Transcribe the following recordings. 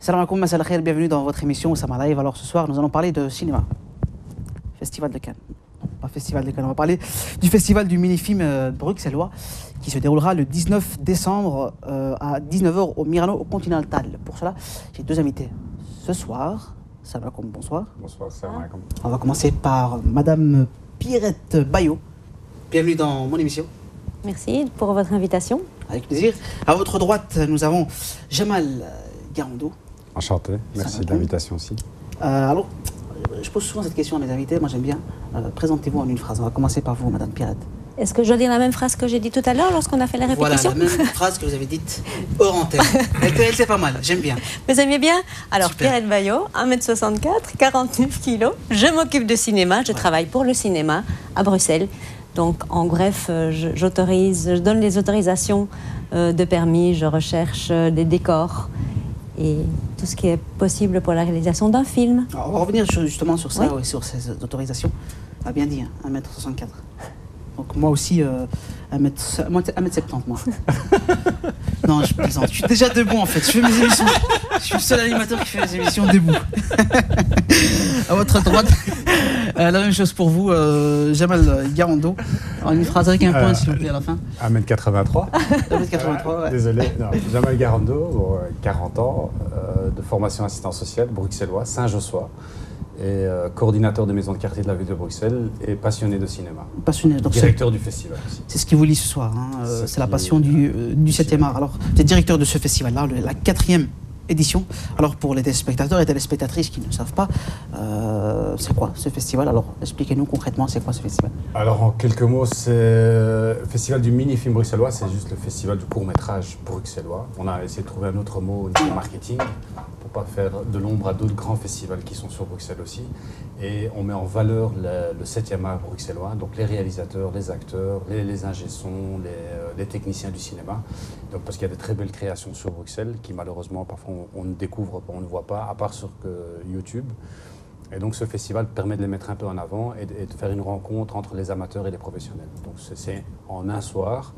Salam alaikum, masal khair, bienvenue dans votre émission Oussama Live. Alors ce soir, nous allons parler de cinéma. Festival de Cannes. Non, pas Festival de Cannes, on va parler du festival du mini-film bruxellois qui se déroulera le 19 décembre à 19h au Myrano au Continental. Pour cela, j'ai deux invités ce soir. Salam alaikum, bonsoir. Bonsoir, salam alaikum. On va commencer par Madame Pierrette Bayo. Bienvenue dans mon émission. Merci pour votre invitation. Avec plaisir. À votre droite, nous avons Jamal Garando. Enchanté, merci de l'invitation aussi. Alors, je pose souvent cette question à mes invités. Moi, j'aime bien. Présentez-vous en une phrase. On va commencer par vous, Madame Pierrette. Est-ce que je dois dire la même phrase que j'ai dit tout à l'heure lorsqu'on a fait la répétition? Voilà, la même phrase que vous avez dite hors antenne. Elle, c'est pas mal, j'aime bien. Vous aimez bien? Alors, Super. Pierrette Bayo, 1m64, 49 kilos. Je m'occupe de cinéma. Je travaille pour le cinéma à Bruxelles. Donc, en bref, je donne les autorisations de permis, je recherche des décors et tout ce qui est possible pour la réalisation d'un film. Alors, on va revenir justement sur ça, Oui. ouais, sur ces autorisations. Ah, bien dit, hein, 1m64. Donc moi aussi, 1m70, moi. Non, je plaisante. Je suis déjà debout, en fait. Je fais mes émissions. Je suis le seul animateur qui fait mes émissions debout. À votre droite, la même chose pour vous, Jamal Garando. En une phrase avec un point, s'il vous plaît, à la fin. 1m83. 1m83, ouais. Désolé. Non, Jamal Garando, 40 ans, de formation assistant social, bruxellois, Saint-Jossois, et coordinateur des maisons de quartier de la ville de Bruxelles et passionné de cinéma. Passionné. Donc Directeur du festival aussi. c'est ce qui vous lie ce soir. Hein. C'est la passion du 7e art. Alors, vous êtes directeur de ce festival-là, la 4e édition. Alors, pour les téléspectateurs et téléspectatrices qui ne savent pas, c'est quoi ce festival? Alors, expliquez-nous concrètement, c'est quoi ce festival? Alors, en quelques mots, c'est le festival du mini-film bruxellois, c'est juste le festival du court-métrage bruxellois. On a essayé de trouver un autre mot au niveau marketing pour pas faire de l'ombre à d'autres grands festivals qui sont sur Bruxelles aussi. Et on met en valeur le 7e art bruxellois, donc les réalisateurs, les acteurs, les ingé-sons, les techniciens du cinéma. Donc, parce qu'il y a de très belles créations sur Bruxelles qui malheureusement parfois on ne découvre pas, on ne voit pas, à part sur YouTube. Et donc ce festival permet de les mettre un peu en avant et de faire une rencontre entre les amateurs et les professionnels. Donc c'est en un soir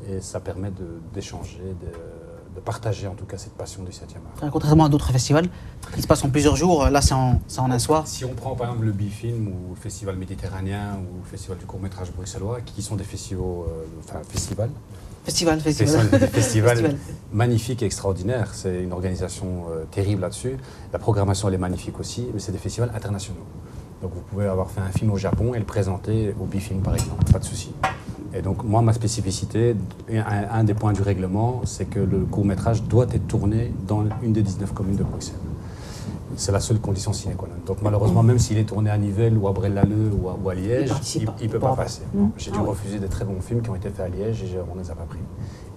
et ça permet d'échanger, de partager en tout cas cette passion du 7e art. Contrairement à d'autres festivals qui se passent en plusieurs jours, là c'est en un soir. Si on prend par exemple le Bifilm ou le Festival méditerranéen ou le Festival du court-métrage bruxellois, qui sont des festivals magnifiques et extraordinaires. C'est une organisation terrible là-dessus. La programmation elle est magnifique aussi, mais c'est des festivals internationaux. Donc vous pouvez avoir fait un film au Japon et le présenter au Bifilm par exemple, pas de souci. Et donc moi ma spécificité, un des points du règlement, c'est que le court-métrage doit être tourné dans une des 19 communes de Bruxelles. C'est la seule condition sine qua non. Donc malheureusement, même s'il est tourné à Nivelles ou à Braine-l'Alleud ou à Liège, il ne peut pas passer. J'ai dû refuser des très bons films qui ont été faits à Liège et on ne les a pas pris.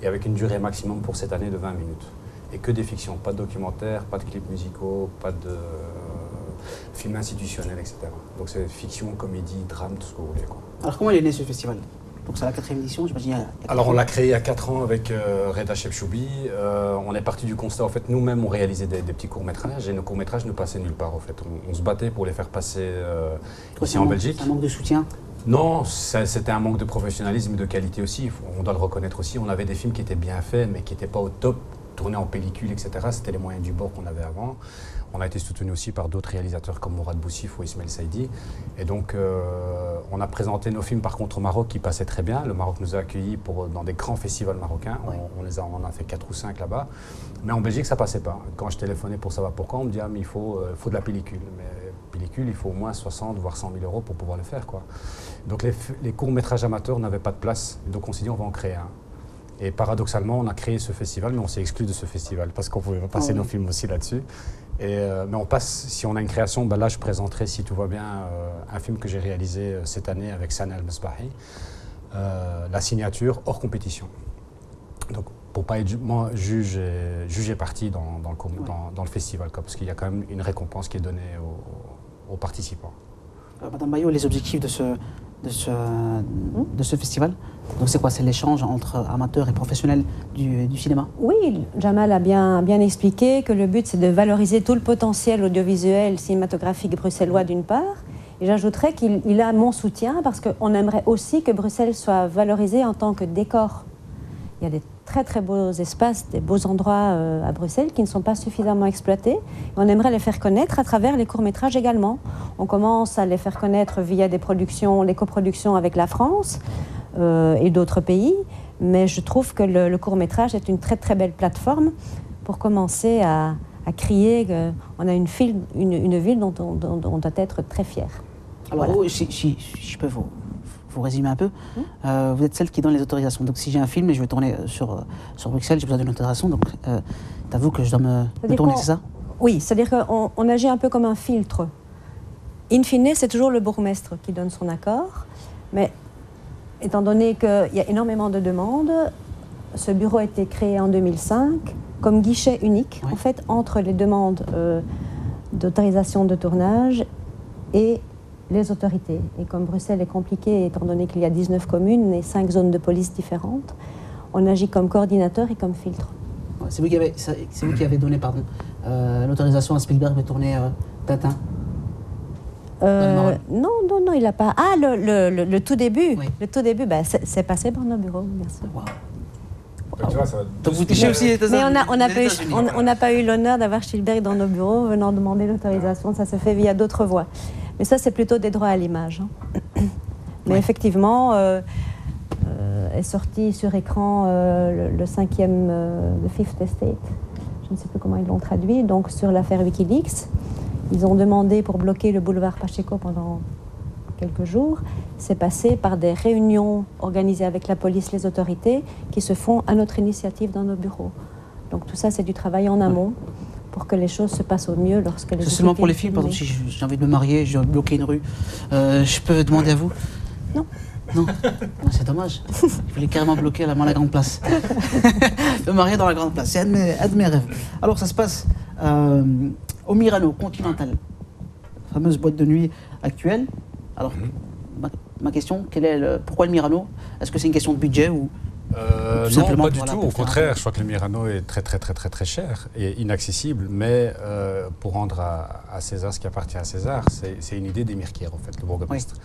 Et avec une durée maximum pour cette année de 20 minutes. Et que des fictions, pas de documentaires, pas de clips musicaux, pas de films institutionnels, etc. Donc c'est fiction, comédie, drame, tout ce que vous voulez, quoi. Alors comment il est né ce festival? Donc c'est la 4e édition, j'imagine. Alors on l'a créé il y a 4 ans avec Reda Chebchoubi. On est parti du constat, en fait, nous-mêmes on réalisait des petits courts-métrages et nos courts-métrages ne passaient nulle part, en fait. On se battait pour les faire passer ici en Belgique. Un manque de soutien? Non, c'était un manque de professionnalisme et de qualité aussi, on doit le reconnaître aussi. On avait des films qui étaient bien faits mais qui n'étaient pas au top, tournés en pellicule, etc. C'était les moyens du bord qu'on avait avant. On a été soutenu aussi par d'autres réalisateurs comme Mourad Boussif ou Ismaël Saïdi. Et donc, on a présenté nos films par contre au Maroc qui passaient très bien. Le Maroc nous a accueillis dans des grands festivals marocains. Oui. On a fait 4 ou 5 là-bas. Mais en Belgique, ça passait pas. Quand je téléphonais pour savoir pourquoi, on me dit mais il faut de la pellicule. Mais pellicule, il faut au moins 60 voire 100 000 euros pour pouvoir le faire, quoi. Donc les courts-métrages amateurs n'avaient pas de place. Donc on s'est dit on va en créer un. Et paradoxalement, on a créé ce festival, mais on s'est exclu de ce festival parce qu'on pouvait passer nos films aussi là-dessus. Mais on passe, si on a une création, là je présenterai, si tout va bien, un film que j'ai réalisé cette année avec Sana El-Mesbahi, La signature hors compétition. Donc pour ne pas être jugé parti dans le festival, quoi, parce qu'il y a quand même une récompense qui est donnée aux participants. Madame Bayo, les objectifs de ce festival, donc c'est quoi? C'est l'échange entre amateurs et professionnels du cinéma? Oui, Jamal a bien expliqué que le but c'est de valoriser tout le potentiel audiovisuel cinématographique bruxellois d'une part. Et j'ajouterais qu'il a mon soutien parce qu'on aimerait aussi que Bruxelles soit valorisée en tant que décor. Il y a des très très beaux espaces, des beaux endroits à Bruxelles qui ne sont pas suffisamment exploités. On aimerait les faire connaître à travers les courts-métrages également. On commence à les faire connaître via des productions, les coproductions avec la France et d'autres pays. Mais je trouve que le court-métrage est une très très belle plateforme pour commencer à crier qu'on a une ville dont on doit être très fier. Alors, voilà. Si je peux vous résumer un peu, vous êtes celle qui donne les autorisations. Donc si j'ai un film et je veux tourner sur Bruxelles, j'ai besoin d'une autorisation, donc t'avoues que je dois me tourner, c'est ça? Oui, c'est-à-dire qu'on agit un peu comme un filtre. In fine, c'est toujours le bourgmestre qui donne son accord, mais étant donné qu'il y a énormément de demandes, ce bureau a été créé en 2005 comme guichet unique, en fait, entre les demandes d'autorisation de tournage et les autorités. Et comme Bruxelles est compliquée, étant donné qu'il y a 19 communes et 5 zones de police différentes, on agit comme coordinateur et comme filtre. C'est vous qui avez donné l'autorisation à Spielberg de tourner Tintin? Non, il n'a pas. Ah, le tout début. Oui. Le tout début, c'est passé par nos bureaux, merci. Wow. Tu vois, ça va Donc vous touchez aussi les Mais on n'a pas eu l'honneur d'avoir Spielberg dans nos bureaux venant demander l'autorisation. Ça se fait via d'autres voies. Mais ça, c'est plutôt des droits à l'image. Mais effectivement, est sorti sur écran le 5e, The Fifth Estate. Je ne sais plus comment ils l'ont traduit. Donc sur l'affaire Wikileaks, ils ont demandé pour bloquer le boulevard Pacheco pendant quelques jours. C'est passé par des réunions organisées avec la police, les autorités, qui se font à notre initiative dans nos bureaux. Donc tout ça, c'est du travail en amont pour que les choses se passent au mieux lorsque les... C'est seulement pour les filles, par exemple, si j'ai envie de me marier, je dois bloquer une rue, je peux demander à vous? Non. Non, c'est dommage. Je voulais carrément bloquer la grande place. Me marier dans la grande place, c'est un de mes rêves. Alors ça se passe au Myrano, Continental, la fameuse boîte de nuit actuelle. Alors, ma question, pourquoi le Myrano? Est-ce que c'est une question de budget ou non, pas du tout. Au contraire, je crois que le Myrano est très cher et inaccessible. Mais pour rendre à César ce qui appartient à César, c'est une idée d'Émir Kier, en fait, le bourgmestre.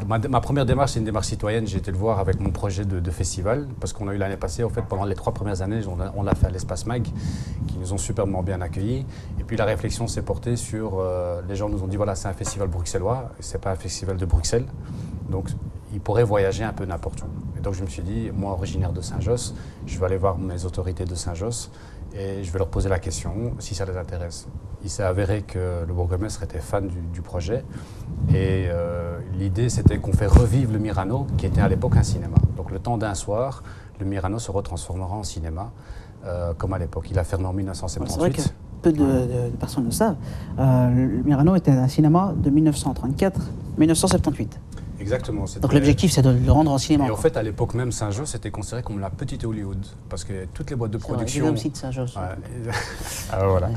Ma première démarche, c'est une démarche citoyenne. J'ai été le voir avec mon projet de festival, parce qu'on a eu l'année passée, en fait, pendant les 3 premières années, on l'a fait à l'Espace Mag, qui nous ont superbement bien accueillis. Et puis la réflexion s'est portée sur... les gens nous ont dit, voilà, c'est un festival bruxellois, c'est pas un festival de Bruxelles. Donc, ils pourraient voyager un peu n'importe où. Et donc, je me suis dit, moi, originaire de Saint-Josse, je vais aller voir mes autorités de Saint-Josse et je vais leur poser la question si ça les intéresse. Il s'est avéré que le bourgmestre était fan du projet et l'idée, c'était qu'on fait revivre le Myrano, qui était à l'époque un cinéma. Donc, le temps d'un soir, le Myrano se retransformera en cinéma, comme à l'époque. Il a fermé en 1978. C'est vrai que peu de personnes le savent. Le Myrano était un cinéma de 1934 à 1978. Exactement. Donc l'objectif, c'est de le rendre en cinéma. Et en fait, à l'époque même, Saint-Josse était considéré comme la petite Hollywood, parce que toutes les boîtes de production... C'est aussi de Saint-Josse. Ouais. Alors voilà.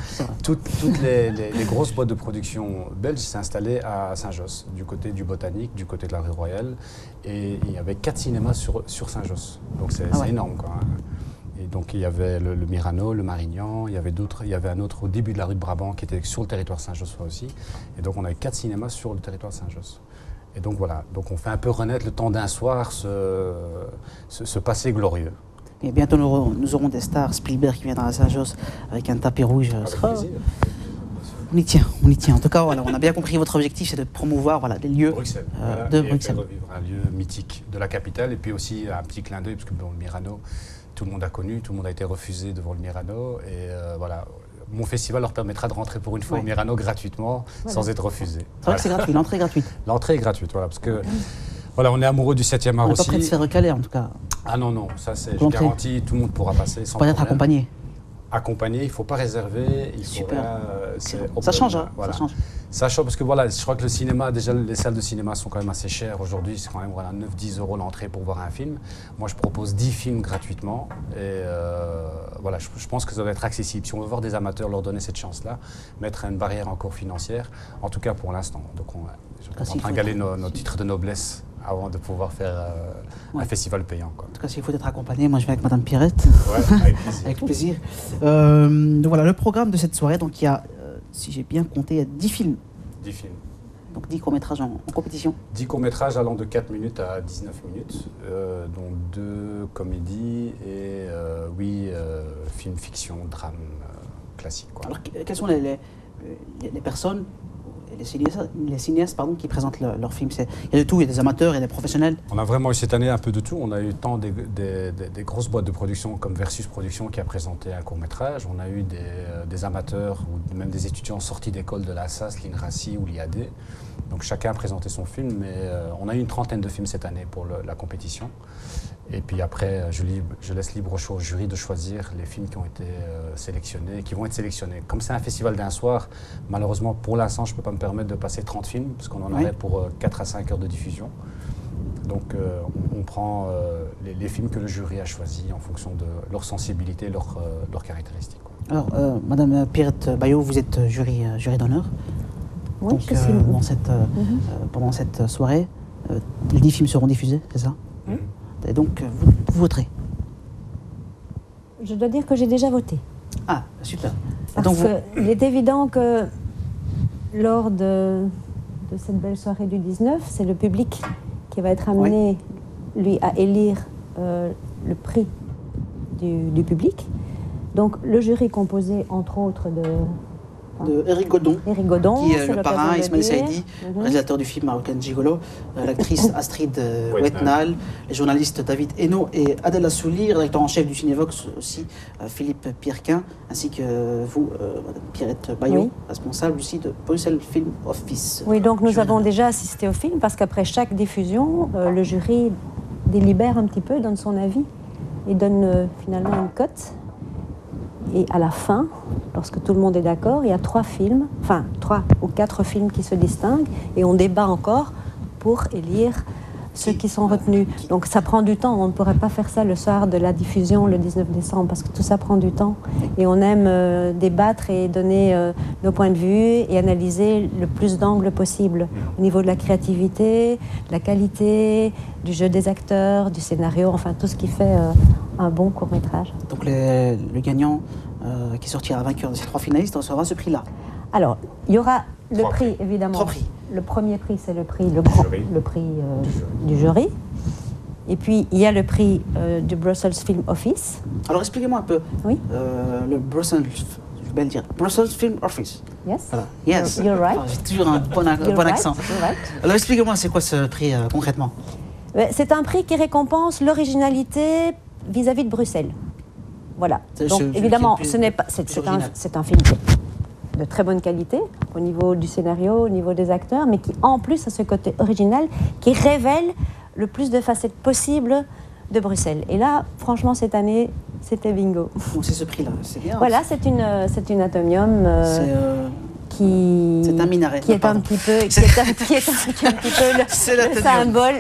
Toutes les grosses boîtes de production belges s'installaient à Saint-Josse, du côté du Botanique, du côté de la rue Royale, et il y avait 4 cinémas sur Saint-Josse. Donc c'est énorme, quoi. Et donc il y avait le Myrano, le Marignan, il y avait un autre au début de la rue de Brabant qui était sur le territoire Saint-Jossois aussi. Et donc on avait 4 cinémas sur le territoire Saint-Josse. Et donc voilà, donc on fait un peu renaître le temps d'un soir ce passé glorieux. Et bientôt nous aurons des stars, Spielberg qui viendra à Saint-Josse avec un tapis rouge. On y tient. En tout cas, voilà, on a bien compris votre objectif, c'est de promouvoir les lieux de Bruxelles. Faire revivre un lieu mythique de la capitale, et puis aussi un petit clin d'œil, parce que le Myrano, tout le monde a connu, tout le monde a été refusé devant le Myrano, et voilà. Mon festival leur permettra de rentrer pour une fois au Myrano gratuitement, sans être refusé. C'est vrai que c'est gratuit, l'entrée est gratuite. L'entrée est gratuite, voilà, parce que voilà, on est amoureux du 7e art aussi. On n'est pas prêt de se faire recaler, en tout cas. Ah non, ça c'est, je garantis, tout le monde pourra passer sans problème. Pas être accompagné. Accompagné, il ne faut pas réserver. Super. Ça change, hein. Voilà. Ça change. Ça change parce que voilà, je crois que le cinéma, déjà les salles de cinéma sont quand même assez chères aujourd'hui, c'est quand même 9-10 € l'entrée pour voir un film. Moi je propose 10 films gratuitement et voilà, je pense que ça doit être accessible. Si on veut voir des amateurs, leur donner cette chance-là, mettre une barrière encore financière, en tout cas pour l'instant. Donc on est en train de galer nos titres de noblesse avant de pouvoir faire un festival payant, quoi. En tout cas, s'il faut être accompagné, moi je vais avec Madame Pierrette. Ouais, avec plaisir. Avec plaisir. Donc voilà, le programme de cette soirée, donc il y a, si j'ai bien compté, il y a 10 films. 10 films. Donc 10 courts-métrages en compétition. 10 courts-métrages allant de 4 minutes à 19 minutes, dont 2 comédies et 8 films fiction, drames classiques. Quoi. Alors quelles sont les personnes, les cinéastes pardon, qui présentent leurs films? Il y a de tout, il y a des amateurs, il y a des professionnels. On a vraiment eu cette année un peu de tout. On a eu tant des grosses boîtes de production comme Versus Production qui a présenté un court-métrage. On a eu des amateurs ou même des étudiants sortis d'école de l'ASSAS, l'INRACI ou l'IAD. Donc chacun a présenté son film, mais on a eu une trentaine de films cette année pour la compétition. Et puis après, je laisse libre choix au jury de choisir les films qui ont été sélectionnés, qui vont être sélectionnés. Comme c'est un festival d'un soir, malheureusement, pour l'instant, je ne peux pas me permettre de passer 30 films, parce qu'on en aurait pour 4 à 5 heures de diffusion. Donc on prend les films que le jury a choisis en fonction de leur sensibilité, leurs caractéristiques. Quoi. Alors, Madame Pierrette Baillot, vous êtes jury d'honneur. Oui, donc, je suis... pendant cette soirée, les 10 films seront diffusés, c'est ça? Et donc, vous voterez? Je dois dire que j'ai déjà voté. Ah, super. Parce qu'il est évident que lors de cette belle soirée du 19, c'est le public qui va être amené, lui, à élire le prix du public. Donc, le jury composé, entre autres, de Éric Godon, qui est le parrain, Ismaël Saïdi, réalisateur du film Marocain Gigolo, l'actrice Astrid Wetnal, les journalistes David Hainaut et Adèle Assouli, rédacteur en chef du Cinévox aussi, Philippe Pierrequin, ainsi que vous, Madame Pierrette Baillot, responsable aussi de Bruxelles Film Office. Oui, donc nous avons déjà assisté au film parce qu'après chaque diffusion, le jury délibère un petit peu, donne son avis et donne finalement une cote. Et à la fin, lorsque tout le monde est d'accord, il y a 3 ou 4 films qui se distinguent et on débat encore pour élire ceux qui sont retenus. Donc ça prend du temps, on ne pourrait pas faire ça le soir de la diffusion le 19 décembre parce que tout ça prend du temps et on aime débattre et donner nos points de vue et analyser le plus d'angles possible au niveau de la créativité, de la qualité, du jeu des acteurs, du scénario, enfin tout ce qui fait un bon court-métrage. Donc le gagnant qui sortira vainqueur de ces 3 finalistes recevra ce prix-là. Alors, il y aura le prix, évidemment. 3 prix. Le premier prix, c'est le prix du jury. Et puis, il y a le prix du Brussels Film Office. Alors, expliquez-moi un peu. Oui. Le Brussels, je vais le dire, Brussels Film Office. Yes. Voilà. Yes. You're right. J'ai toujours un bon accent. You're right. Alors, expliquez-moi, c'est quoi ce prix concrètement? C'est un prix qui récompense l'originalité vis-à-vis de Bruxelles. Voilà. Donc, évidemment, ce n'est pas. C'est un film de très bonne qualité au niveau du scénario, au niveau des acteurs, mais qui en plus a ce côté original qui révèle le plus de facettes possibles de Bruxelles. Et là, franchement, cette année, c'était bingo. Donc c'est ce prix-là, c'est bien. Voilà, c'est une atomium c'est un minaret. Qui est un petit peu,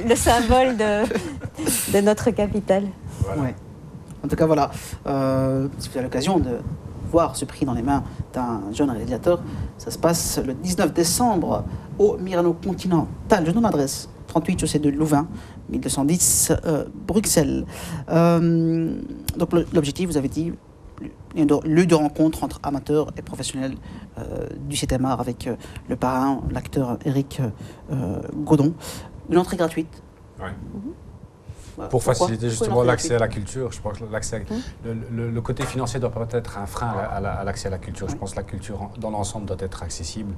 le symbole de notre capitale. Voilà. Ouais. En tout cas, voilà. Si vous avez l'occasion de voir ce prix dans les mains d'un jeune réalisateur, ça se passe le 19 décembre au Myrano Continental. Je donne l'adresse, 38 chaussée de Louvain, 1210 Bruxelles. Donc l'objectif, vous avez dit, lieu de rencontre entre amateurs et professionnels du 7e art avec le parrain, l'acteur Éric Godon. Une entrée gratuite. Ouais. Voilà. Pour faciliter justement l'accès à la culture, je pense que le côté financier doit pas être un frein à l'accès à la culture. Je pense que la culture dans l'ensemble doit être accessible.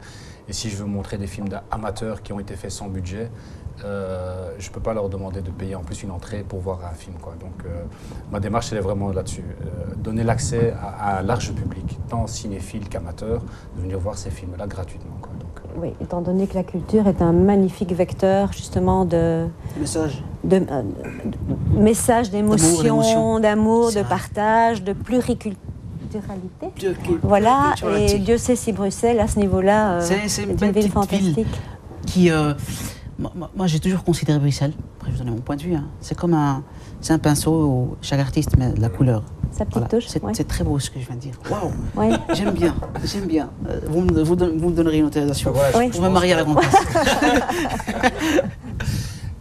Et si je veux montrer des films d'amateurs qui ont été faits sans budget, je ne peux pas leur demander de payer en plus une entrée pour voir un film, quoi. Donc ma démarche, elle est vraiment là-dessus. Donner l'accès à un large public, tant cinéphile qu'amateur, de venir voir ces films-là gratuitement, quoi. Donc, oui, étant donné que la culture est un magnifique vecteur justement de message d'émotion, d'amour, de partage, de pluriculturalité. Voilà, et Dieu sait si Bruxelles, à ce niveau-là, c'est une ville fantastique. Ville qui, moi, j'ai toujours considéré Bruxelles, après je vous donne mon point de vue, hein, c'est un pinceau, chaque artiste met de la couleur. Sa petite touche. C'est très beau ce que je viens de dire. Waouh, ouais. J'aime bien. Vous me donnerez une autorisation. Voilà, je me marie à la grande place.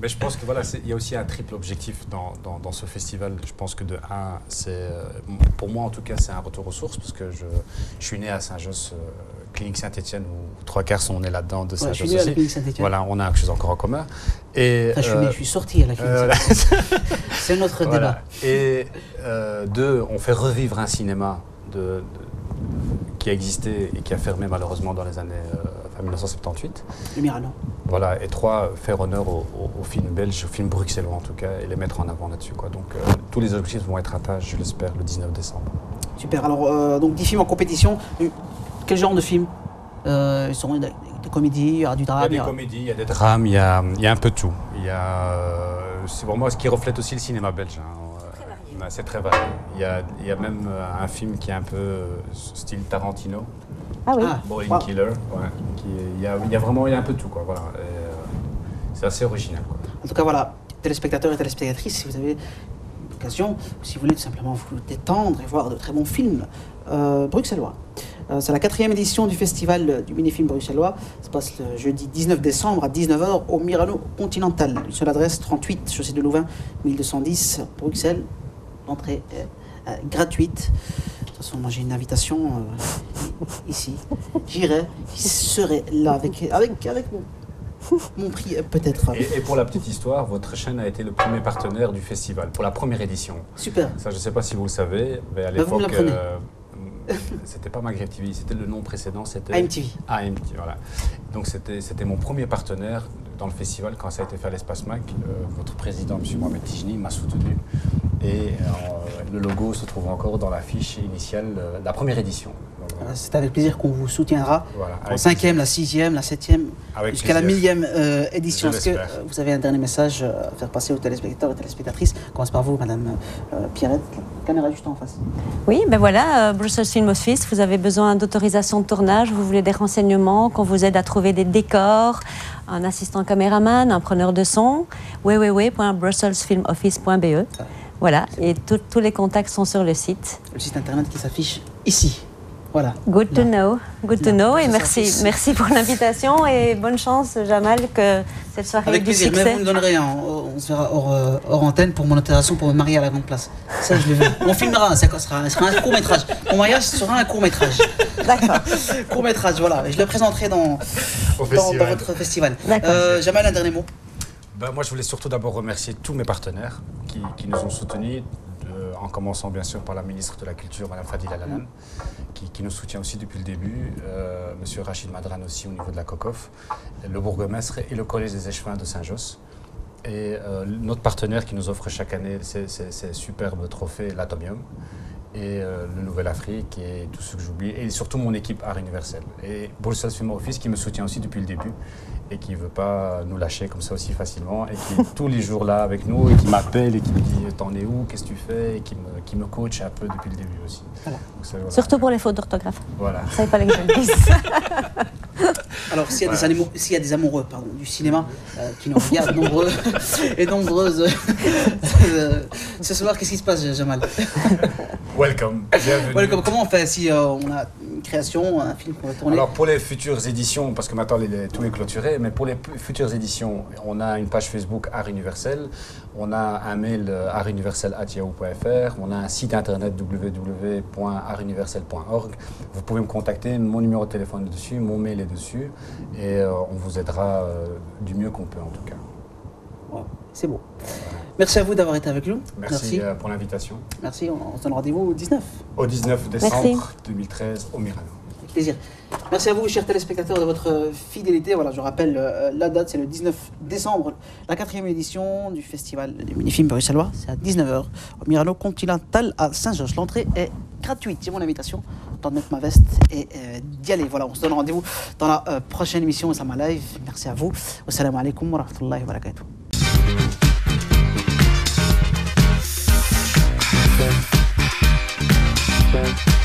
Mais je pense que voilà, il y a aussi un triple objectif dans ce festival. Je pense que de un, pour moi en tout cas, c'est un retour aux sources parce que je suis né à Saint-Josse, Clinique Saint-Etienne où 3/4 sont nés là-dedans de Ouais, je Saint-Josse suis né à la aussi. Clinique Saint-Etienne. Voilà, on a quelque chose encore en commun. Et, Je suis sorti à la Clinique Saint-Etienne. C'est notre débat. Et deux, on fait revivre un cinéma qui a existé et qui a fermé malheureusement dans les années 1978. Le Mirano. Voilà, et trois, faire honneur aux films belges, aux films bruxellois en tout cas, et les mettre en avant là-dessus, quoi. Donc tous les objectifs vont être atteints, je l'espère, le 19 décembre. Super. Alors, donc 10 films en compétition. Quel genre de films Ils sont des comédies, il y aura du drame. Il y a des comédies, il y a des drames, il y a un peu de tout. C'est pour moi ce qui reflète aussi le cinéma belge. Hein. C'est très varié. Il y a même un film qui est un peu style Tarantino. Ah oui. Bowling Killer. Ouais, il y a un peu de tout, quoi. Voilà. C'est assez original, quoi. En tout cas, voilà, téléspectateurs et téléspectatrices, si vous avez l'occasion, si vous voulez tout simplement vous détendre et voir de très bons films bruxellois. C'est la 4e édition du festival du mini-film bruxellois. Ça se passe le jeudi 19 décembre à 19h au Mirano Continental. Une seule adresse, 38, chaussée de Louvain, 1210, Bruxelles. L'entrée est gratuite. De toute façon, moi j'ai une invitation ici. J'irai, je serai là avec mon prix peut-être. Et pour la petite histoire, votre chaîne a été le premier partenaire du festival, pour la première édition. Super. Ça, je ne sais pas si vous le savez, mais à Vous me l'époque, l'apprenez. c'était pas Maghreb TV, c'était le nom précédent, c'était AMTV. AMTV, voilà. Donc c'était mon premier partenaire dans le festival quand ça a été fait à l'Espace Mac. Votre président, M. Mohamed Tijni, m'a soutenu. Et le logo se trouve encore dans l'affiche initiale de la première édition. Donc, voilà. C'est avec plaisir qu'on vous soutiendra. Voilà, En avec 5e, la 6e, la 7e, Avec jusqu'à la plaisir. 1000e édition. Je Est-ce que l'espère. vous avez un dernier message à faire passer aux téléspectateurs et téléspectatrices? On commence par vous, Madame Pierrette. Caméra juste en face. Oui, ben voilà, Brussels Film Office, vous avez besoin d'autorisation de tournage, vous voulez des renseignements, qu'on vous aide à trouver des décors, un assistant caméraman, un preneur de son, www.brusselsfilmoffice.be. Voilà, et tous les contacts sont sur le site. Le site internet qui s'affiche ici. Voilà. Good to know, good to Là, know, et Brussels Office. merci pour l'invitation et bonne chance, Jamal, que cette soirée ait Avec du plaisir, mais succès. vous me donnerez on se verra hors antenne pour mon opération pour me marier à la grande place. Ça, je le veux. On filmera, ça sera un court-métrage. Mon mariage sera un court-métrage. D'accord. Court-métrage, voilà. Et je le présenterai dans festival. votre festival. D'accord. Jamal, un dernier mot. Ben, moi, je voulais surtout d'abord remercier tous mes partenaires qui nous ont soutenus, en commençant bien sûr par la ministre de la Culture, Mme Fadila Lalan, qui nous soutient aussi depuis le début, M. Rachid Madran aussi au niveau de la COCOF, le bourgmestre et le Collège des échevins de Saint-Josse. Et notre partenaire qui nous offre chaque année ces superbes trophées, l'Atomium, et le Nouvel Afrique, et tout ce que j'oublie, et surtout mon équipe Art Universel. Et Brussels Film Office qui me soutient aussi depuis le début, et qui ne veut pas nous lâcher comme ça aussi facilement, et qui est tous les jours là avec nous, et qui m'appelle, et qui me dit « T'en es où? Qu'est-ce que tu fais ?» et qui me coach un peu depuis le début aussi. Voilà. Donc, voilà. Surtout pour les fautes d'orthographe. Voilà. Ça n'est pas les que je le dise. Alors, s'il y a des amoureux du cinéma qui nous regardent nombreux et nombreuses ce soir, qu'est-ce qui se passe, Jamal? Welcome, bienvenue. Welcome. Comment on fait si on a une création, un film qu'on va tourner? Alors pour les futures éditions, parce que maintenant tout est clôturé, mais pour les futures éditions, on a une page Facebook Art Universel, on a un mail artuniversel@yahoo.fr, on a un site internet www.artuniversel.org. Vous pouvez me contacter, mon numéro de téléphone est dessus, mon mail est dessus, et on vous aidera du mieux qu'on peut en tout cas. Ouais, c'est beau. Merci à vous d'avoir été avec nous. Merci pour l'invitation. Merci, on se donne rendez-vous au 19. Au 19 décembre Merci. 2013 au Mirano. Avec plaisir. Merci à vous, chers téléspectateurs, de votre fidélité. Voilà, je rappelle la date, c'est le 19 décembre, la 4e édition du festival du mini-film bruxellois. C'est à 19h au Mirano Continental à Saint-Georges. L'entrée est gratuite. C'est mon invitation. Temps de mettre ma veste et d'y aller. Voilà, on se donne rendez-vous dans la prochaine émission Osama Live. Merci à vous. Wassalamu alaikum wa rahmatullahi wa barakatuh. Thank you.